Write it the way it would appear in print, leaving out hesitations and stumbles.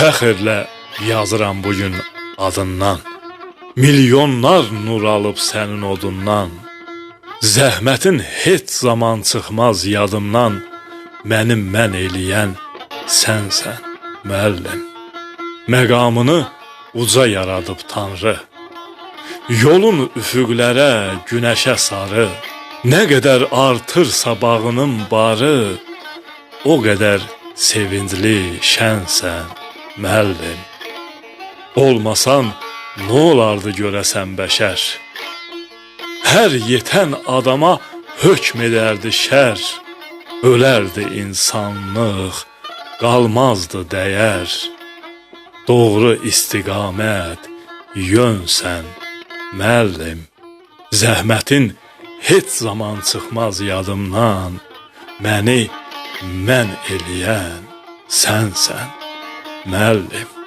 Fəxrlə yazıram bugün adından. Milyonlar nur alıb sənin odundan. Zəhmətin heç zaman çıxmaz yadımdan. Mənim mən eləyən sənsən, müəllim. Məqamını uca yaradıb Tanrı. Yolun üfüqlərə, günəşə sarı. Nə qədər artırsa bağının barı, o qədər sevincli, şənsən, müəllim. Olmasan, nə olardı görəsən bəşər? Hər yetən adama hökm edərdi şər. Ölərdi insanlıq, qalmazdı dəyər. Doğru istiqamət, yönsən, müəllim. Zəhmətin heç zaman çıxmaz yadımdan. Məni mən eləyən sənsən, müəllim.